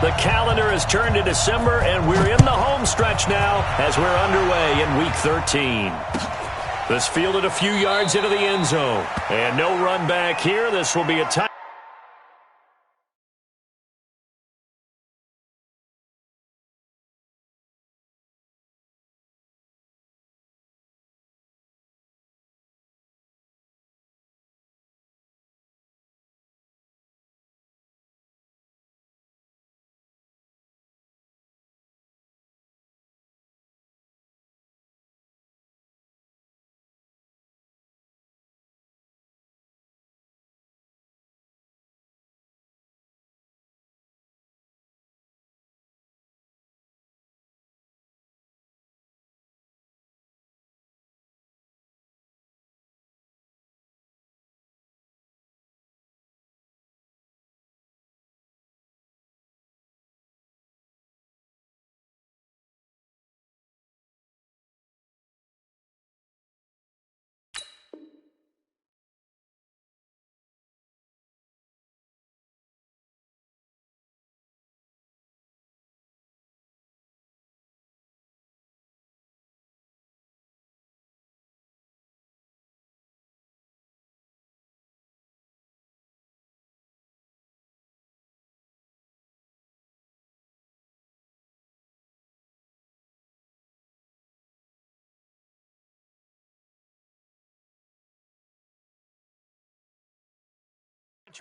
The calendar has turned to December, and we're in the home stretch now as we're underway in Week 13. This fielded a few yards into the end zone. And no run back here. This will be a tie.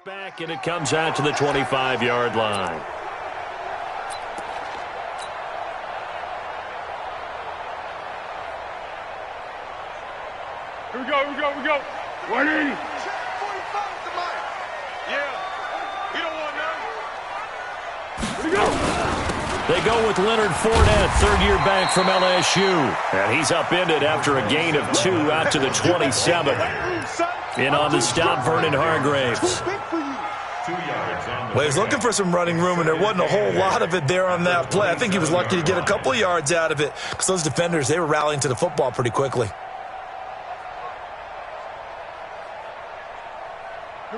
Back, and it comes out to the 25-yard line. Here we go. 180. Yeah, we don't want none. Here we go. They go with Leonard Fournette, third-year back from LSU. And he's upended after a gain of 2 out to the 27. In on the stop, Vernon Hargraves. Well, he was looking for some running room, and there wasn't a whole lot of it there on that play. I think he was lucky to get a couple of yards out of it because those defenders, they were rallying to the football pretty quickly.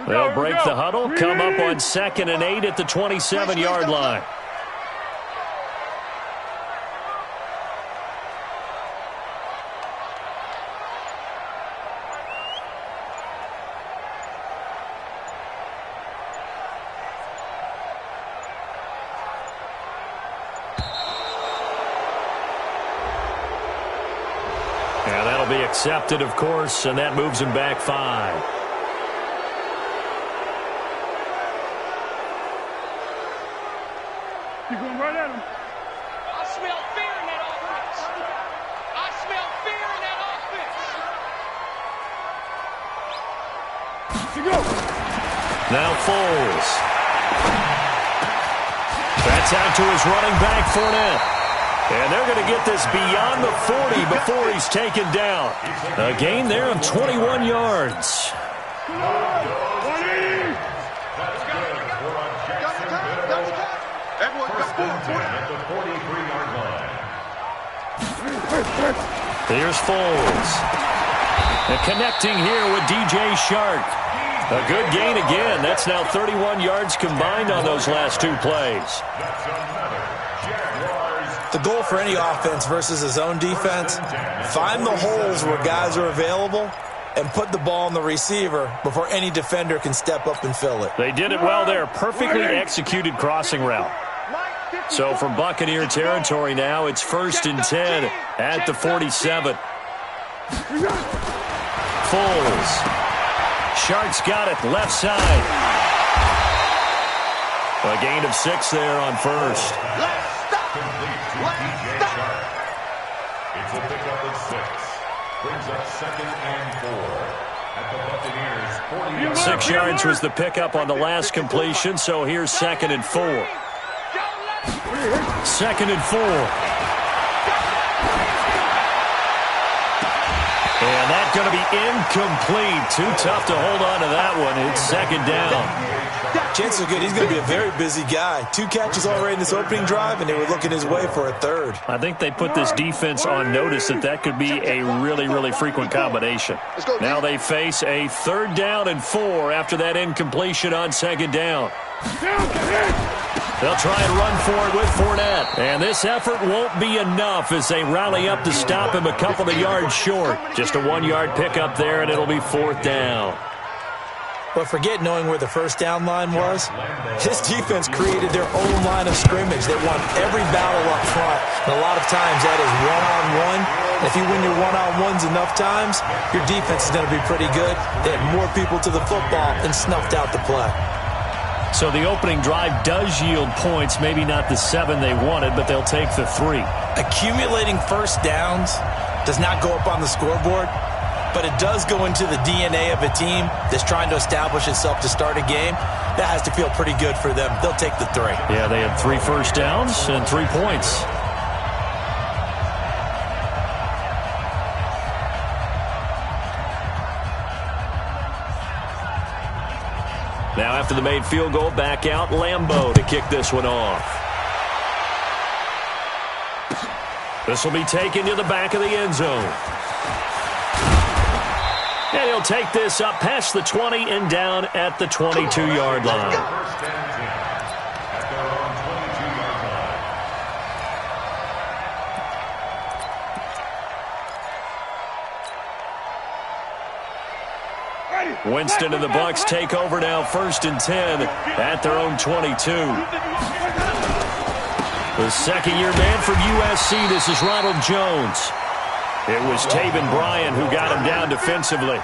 They'll break the huddle, come up on 2nd and 8 at the 27-yard line. And that'll be accepted, of course, and that moves him back 5. You're going right at him. I smell fear in that offense. I smell fear in that offense. Here you go. Now Foles. That's out to his running back, Fournette. And they're going to get this beyond the 40 before he's taken down. A gain there of 21 yards. Here's Foles. And connecting here with DJ Shark. A good gain again. That's now 31 yards combined on those last 2 plays. The goal for any offense versus his own defense, find the holes where guys are available and put the ball on the receiver before any defender can step up and fill it. They did it well there. Perfectly executed crossing route. So from Buccaneer territory now, it's 1st and 10 at the 47. Foles. Shark's got it left side. A gain of 6 there on 1st. It's a pickup of 6. Brings up 2nd and 4 at the Buccaneers 40. 6 yards was the pickup on the last completion, so here's 2nd and 4. 2nd and 4. And that's going to be incomplete. Too tough to hold on to that one. It's 2nd down. Chances are good he's going to be a very busy guy. 2 catches already in this opening drive, and they were looking his way for a 3rd. I think they put this defense on notice that could be a really, really frequent combination. Now they face a 3rd down and 4 after that incompletion on 2nd down. They'll try and run for it with Fournette. And this effort won't be enough as they rally up to stop him a couple of yards short. Just a 1-yard pickup there, and it'll be 4th down. But forget knowing where the first down line was. His defense created their own line of scrimmage. They won every battle up front. And a lot of times that is one-on-one. And if you win your one-on-ones enough times, your defense is going to be pretty good. They had more people to the football and snuffed out the play. So the opening drive does yield points, maybe not the 7 they wanted, but they'll take the 3. Accumulating first downs does not go up on the scoreboard, but it does go into the DNA of a team that's trying to establish itself to start a game. That has to feel pretty good for them. They'll take the 3. Yeah, they had 3 first downs and 3 points. Now after the made field goal, back out Lambeau to kick this one off. This will be taken to the back of the end zone. And he'll take this up past the 20 and down at the 22-yard line. Winston and the Bucs take over now, 1st and 10 at their own 22. The second-year man from USC, this is Ronald Jones. It was Taven Bryan who got him down defensively.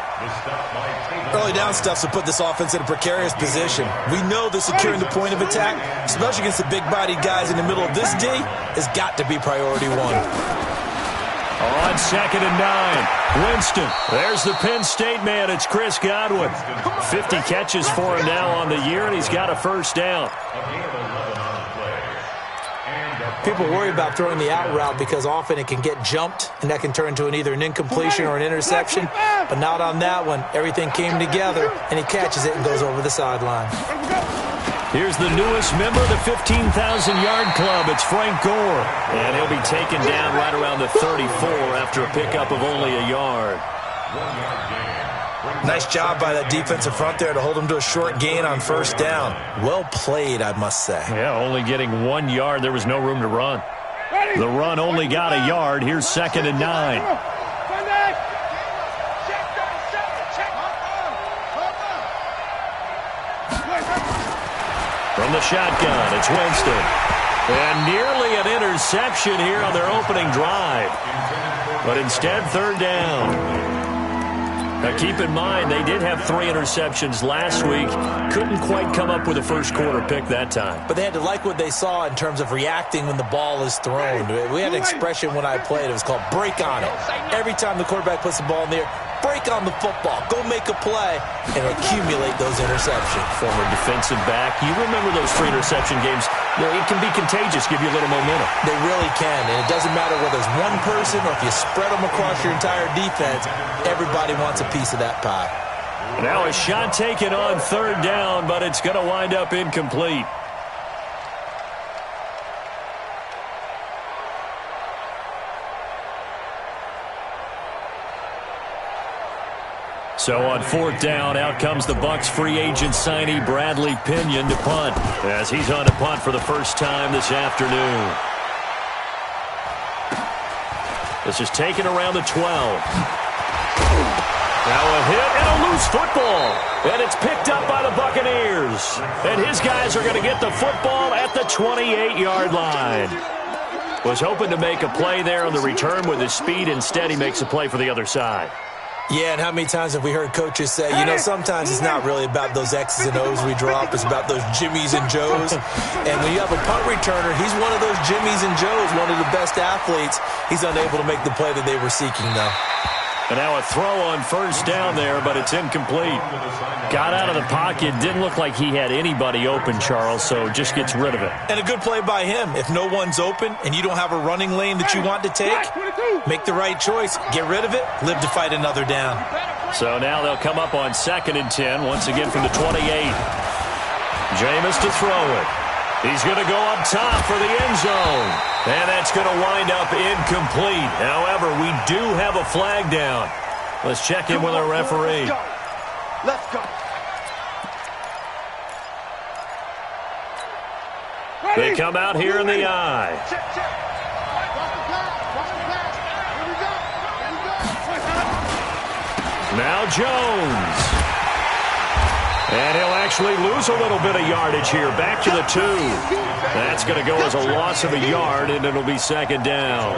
Early down stuff to put this offense in a precarious position. We know that securing the point of attack, especially against the big-bodied guys in the middle of this D, has got to be priority 1. On 2nd and 9, Winston. There's the Penn State man. It's Chris Godwin. 50 catches for him now on the year, and he's got a first down. People worry about throwing the out route because often it can get jumped, and that can turn into either an incompletion or an interception. But not on that one. Everything came together, and he catches it and goes over the sideline. Here's the newest member of the 15,000-yard club. It's Frank Gore. And he'll be taken down right around the 34 after a pickup of only a yard. Nice job by that defensive front there to hold him to a short gain on first down. Well played, I must say. Yeah, only getting 1 yard. There was no room to run. The run only got a yard. Here's 2nd and 9. From the shotgun, it's Winston. And nearly an interception here on their opening drive. But instead, 3rd down. Now, keep in mind, they did have 3 interceptions last week. Couldn't quite come up with a first-quarter pick that time. But they had to like what they saw in terms of reacting when the ball is thrown. We had an expression when I played. It was called break on it. Every time the quarterback puts the ball in the air, break on the football. Go make a play and accumulate those interceptions. Former defensive back. You remember those 3 interception games. It can be contagious, give you a little momentum. They really can, and it doesn't matter whether it's one person or if you spread them across your entire defense. Everybody wants a piece of that pie. Now a shot taken on 3rd down, but it's going to wind up incomplete. So on 4th down, out comes the Bucs free agent signee Bradley Pinion to punt, as he's on to punt for the first time this afternoon. This is taken around the 12. Now a hit and a loose football. And it's picked up by the Buccaneers. And his guys are going to get the football at the 28-yard line. Was hoping to make a play there on the return with his speed. Instead, he makes a play for the other side. Yeah, and how many times have we heard coaches say, you know, sometimes it's not really about those X's and O's we drop. It's about those Jimmies and Joes. And when you have a punt returner, he's one of those Jimmies and Joes, one of the best athletes. He's unable to make the play that they were seeking, though. And now a throw on first down there, but it's incomplete. Got out of the pocket. Didn't look like he had anybody open, Charles, so just gets rid of it. And a good play by him. If no one's open and you don't have a running lane that you want to take, make the right choice. Get rid of it. Live to fight another down. So now they'll come up on 2nd and 10, once again from the 28. Jameis to throw it. He's going to go up top for the end zone. And that's going to wind up incomplete. However, we do have a flag down. Let's check in with our referee. Let's go. They come out here in the eye. Now Jones. And he'll actually lose a little bit of yardage here. Back to the 2. That's going to go as a loss of a yard, and it'll be second down.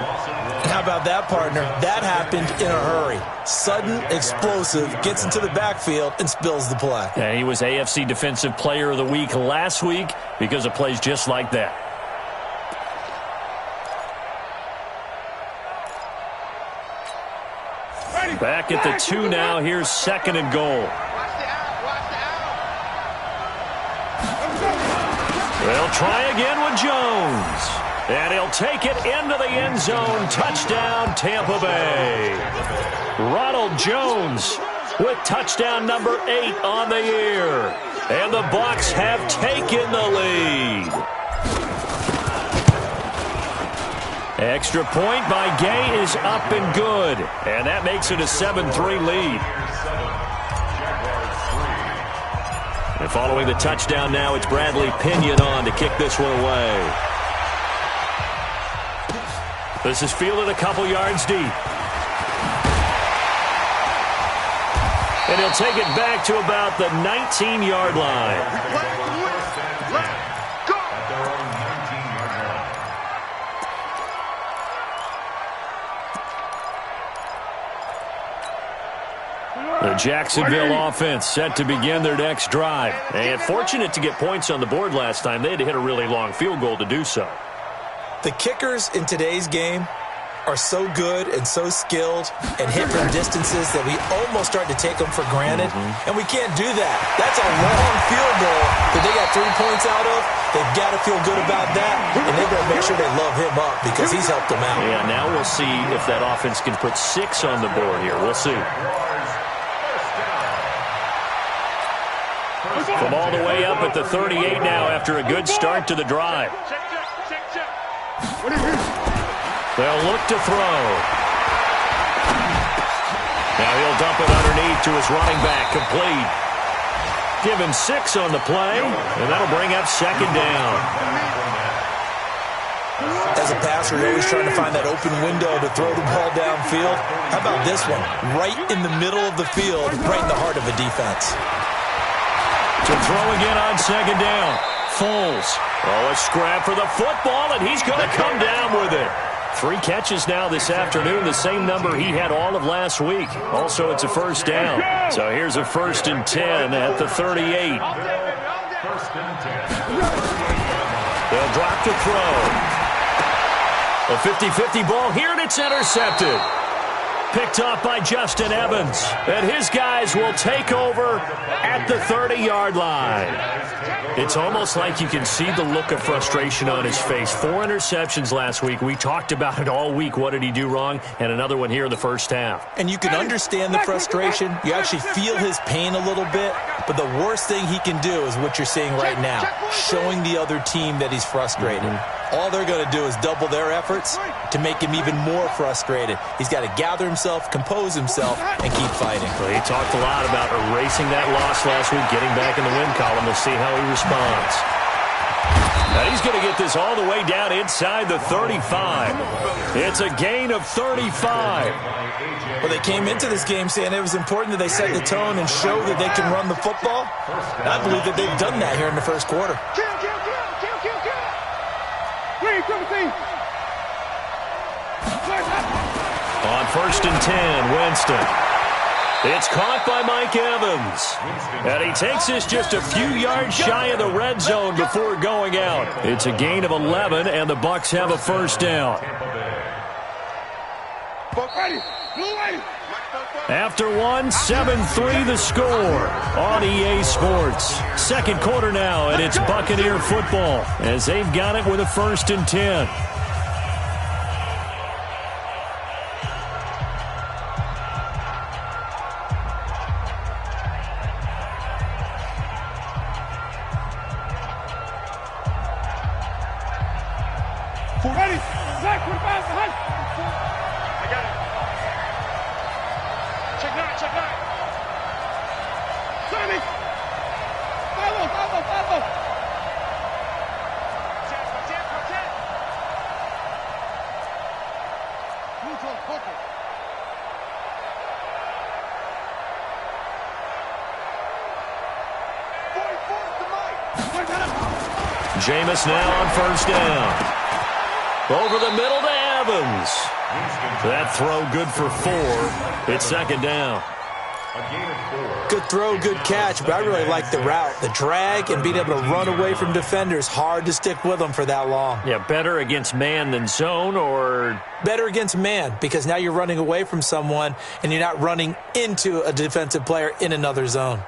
How about that, partner? That happened in a hurry. Sudden, explosive, gets into the backfield, and spills the play. And he was AFC Defensive Player of the Week last week because of plays just like that. Back at the 2 now. Here's second and goal. They'll try again with Jones. And he'll take it into the end zone. Touchdown, Tampa Bay. Ronald Jones with touchdown number 8 on the year. And the Bucs have taken the lead. Extra point by Gay is up and good. And that makes it a 7-3 lead. And following the touchdown now, it's Bradley Pinion on to kick this one away. This is fielded a couple yards deep. And he'll take it back to about the 19-yard line. The Jacksonville offense set to begin their next drive. And fortunate to get points on the board last time. They had to hit a really long field goal to do so. The kickers in today's game are so good and so skilled and hit from distances that we almost start to take them for granted. And we can't do that. That's a long field goal that they got 3 points out of. They've got to feel good about that, and they've got to make sure they love him up because he's helped them out. Yeah, now we'll see if that offense can put 6 on the board here. We'll see. From all the way up at the 38 now after a good start to the drive. They'll look to throw. Now he'll dump it underneath to his running back, complete. Give him 6 on the play, and that'll bring up second down. As a passer, you're always trying to find that open window to throw the ball downfield. How about this one? Right in the middle of the field, right in the heart of a defense. To throw again on second down. Foles. Oh, a scrap for the football, and he's going to come down with it. 3 catches now this afternoon, the same number he had all of last week. Also, it's a first down. So here's a 1st and 10 at the 38. They'll drop to throw. A 50-50 ball here, and it's intercepted. Picked off by Justin Evans. And his guys will take over at the 30-yard line. It's almost like you can see the look of frustration on his face. 4 interceptions last week. We talked about it all week. What did he do wrong? And another one here in the first half. And you can understand the frustration. You actually feel his pain a little bit. But the worst thing he can do is what you're seeing right now, showing the other team that he's frustrated. All they're going to do is double their efforts to make him even more frustrated. He's got to gather himself, compose himself, and keep fighting. Well, he talked a lot about erasing that loss last week, getting back in the win column. We'll see how he responds. Now he's going to get this all the way down inside the 35. It's a gain of 35. Well, they came into this game saying it was important that they set the tone and show that they can run the football. And I believe that they've done that here in the first quarter. On 1st and 10, Winston. It's caught by Mike Evans. And he takes this just a few yards shy of the red zone before going out. It's a gain of 11, and the Bucs have a first down. After one, 7-3 the score on EA Sports. Second quarter now, and it's Buccaneer football as they've got it with a 1st and 10. Ready? Zach, what about behind? I got it. Check 9, check 9. Sammy! Follow! Jameis now on first down. Over the middle to Evans. That throw good for 4. It's second down. Good throw, good catch, but I really like the route. The drag and being able to run away from defenders, hard to stick with them for that long. Yeah, better against man than zone, or? Better against man, because now you're running away from someone and you're not running into a defensive player in another zone.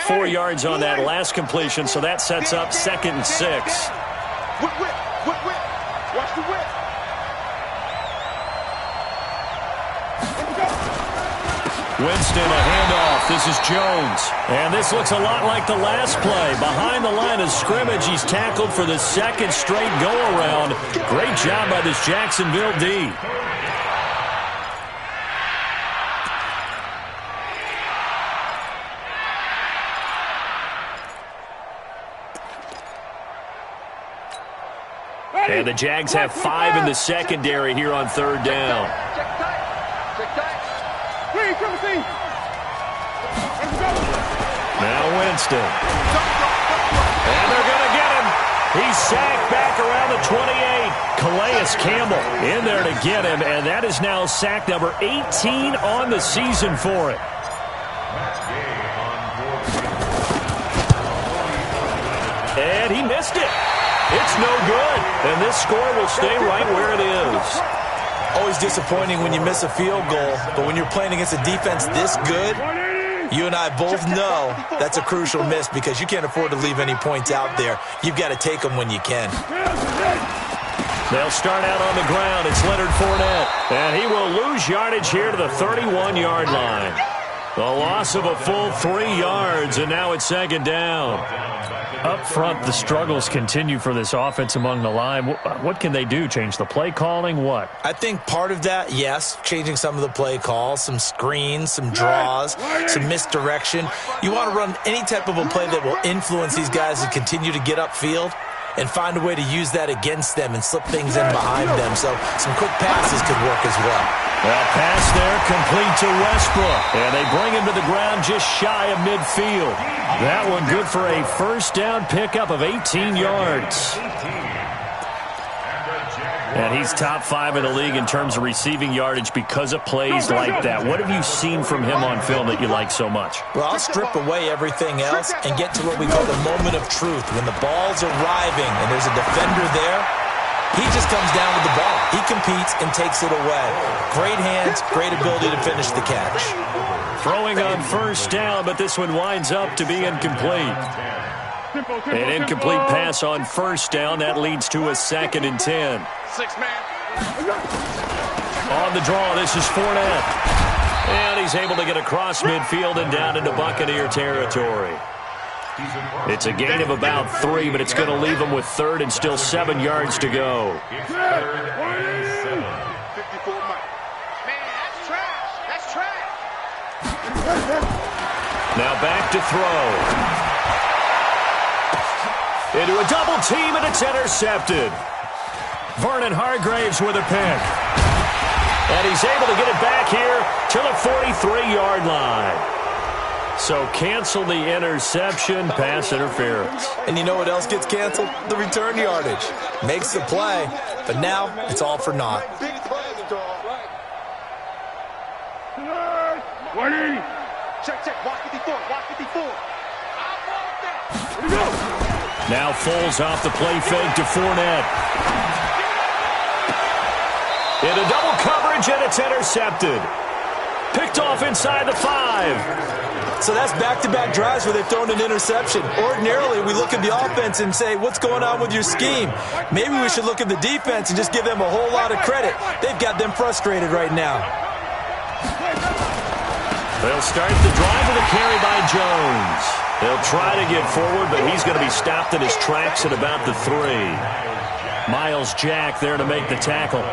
4 yards on that last completion, so that sets up 2nd and 6. Watch the whip. Winston, a handoff. This is Jones. And this looks a lot like the last play. Behind the line of scrimmage, he's tackled for the 2nd straight go-around. Great job by this Jacksonville D. And the Jags have 5 in the secondary here on 3rd down. Now Winston. And they're going to get him. He's sacked back around the 28. Calais Campbell in there to get him, and that is now sack number 18 on the season for it. And he missed it. It's no good, and this score will stay right where it is. Always disappointing when you miss a field goal, but when you're playing against a defense this good, you and I both know that's a crucial miss because you can't afford to leave any points out there. You've got to take them when you can. They'll start out on the ground. It's Leonard Fournette, and he will lose yardage here to the 31-yard line. The loss of a full 3 yards, and now it's 2nd down. Up front, the struggles continue for this offense among the line. What can they do? Change the play calling? What? I think part of that, yes, changing some of the play calls, some screens, some draws, some misdirection. You want to run any type of a play that will influence these guys and continue to get upfield and find a way to use that against them and slip things in behind them. So some quick passes could work as well. Well, pass there, complete to Westbrook. And they bring him to the ground just shy of midfield. That one good for a first down pickup of 18 yards. And he's top 5 in the league in terms of receiving yardage because of plays like that. What have you seen from him on film that you like so much? Well, I'll strip away everything else and get to what we call the moment of truth. When the ball's arriving and there's a defender there, he just comes down with the ball. He competes and takes it away. Great hands, great ability to finish the catch. Throwing on first down, but this one winds up to be incomplete. An incomplete pass on first down. That leads to a 2nd and 10. 6 man. On the draw, this is Fournette. And he's able to get across midfield and down into Buccaneer territory. It's a gain of about 3, but it's going to leave him with 3rd and still 7 yards to go. It's 3rd and 7. 54 miles. Man, that's trash. That's trash. Now back to throw. Into a double team, and it's intercepted. Vernon Hargraves with a pick. And he's able to get it back here to the 43-yard line. So cancel the interception, pass interference. And you know what else gets canceled? The return yardage. Makes the play, but now it's all for naught. Big plays, dog. 20. Check. Watch 54. Watch 54. Now Foles off the play fake to Fournette. Into double coverage, and it's intercepted. Picked off inside the 5. So that's back-to-back drives where they've thrown an interception. Ordinarily, we look at the offense and say, what's going on with your scheme? Maybe we should look at the defense and just give them a whole lot of credit. They've got them frustrated right now. They'll start the drive with a carry by Jones. They'll try to get forward, but he's going to be stopped in his tracks at about the 3. Miles Jack there to make the tackle.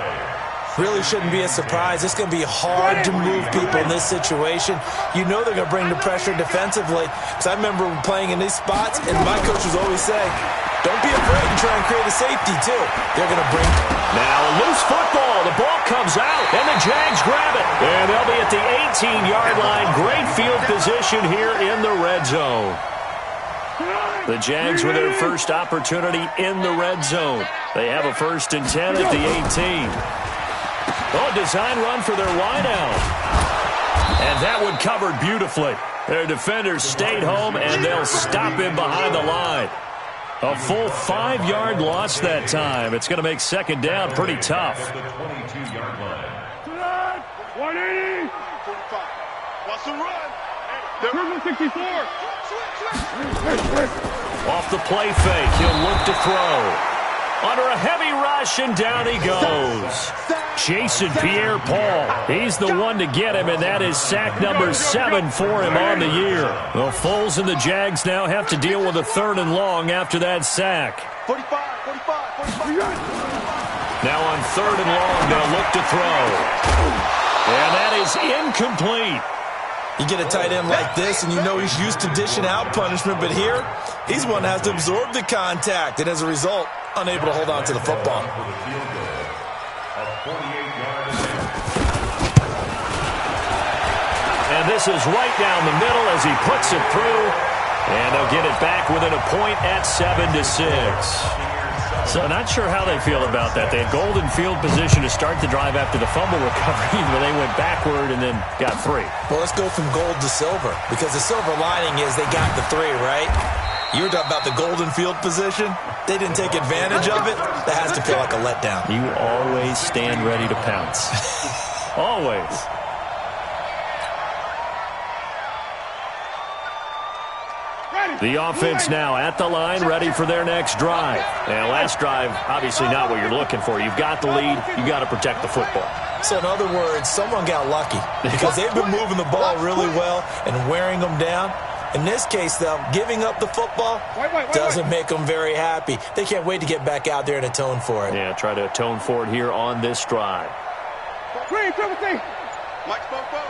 Really shouldn't be a surprise. It's going to be hard to move people in this situation. You know they're going to bring the pressure defensively. Because I remember playing in these spots, and my coach was always saying, don't be afraid and try and create a safety, too. They're going to bring... Now a loose football. The ball comes out, and the Jags grab it. And they'll be at the 18-yard line. Great field position here in the red zone. The Jags with their first opportunity in the red zone. They have a 1st and 10 at the 18. Oh, design run for their wideout. And that one covered beautifully. Their defenders stayed home, and they'll stop him behind the line. A full 5-yard loss that time. It's going to make 2nd down pretty tough. 180. Wants to run. 64. Off the play fake, he'll look to throw. Under a heavy rush, and down he goes. Jason Pierre-Paul, he's the one to get him, and that is sack number 7 for him on the year. The Foles and the Jags now have to deal with a 3rd and long after that sack. 45. Now on 3rd and long, they'll look to throw. And that is incomplete. You get a tight end like this, and you know he's used to dishing out punishment, but here, he's one that has to absorb the contact, and as a result, unable to hold on to the football. And this is right down the middle as he puts it through, and they'll get it back within a point at 7-6. So not sure how they feel about that. They had golden field position to start the drive after the fumble recovery, but they went backward and then got 3. Well, let's go from gold to silver, because the silver lining is they got the 3, right? You were talking about the golden field position. They didn't take advantage of it. That has to feel like a letdown. You always stand ready to pounce. Always. The offense now at the line, ready for their next drive. And last drive, obviously not what you're looking for. You've got the lead. You've got to protect the football. So in other words, someone got lucky because they've been moving the ball really well and wearing them down. In this case, though, giving up the football doesn't make them very happy. They can't wait to get back out there and atone for it. Yeah, try to atone for it here on this drive. Green, triple T. Mike Bobo.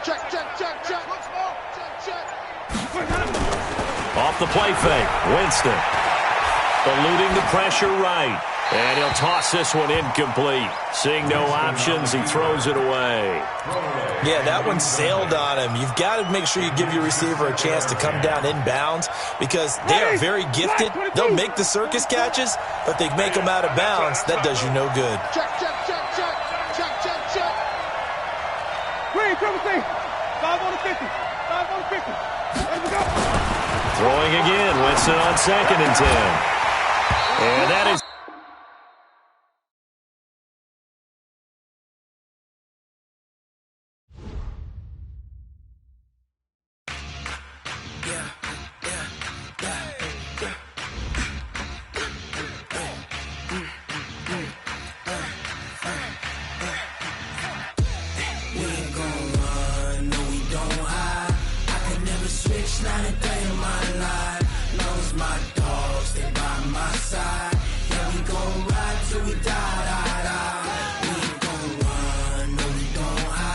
Check. Off the play fake, Winston. Eluding the pressure right. And he'll toss this one incomplete. Seeing no options, he throws it away. Yeah, that one sailed on him. You've got to make sure you give your receiver a chance to come down inbounds because they are very gifted. They'll make the circus catches, but they make them out of bounds. That does you no good. Check. Green, triple T. 5 on the 50. 5 on the 50. Let me go. Throwing again, Winston on 2nd and 10. And that is...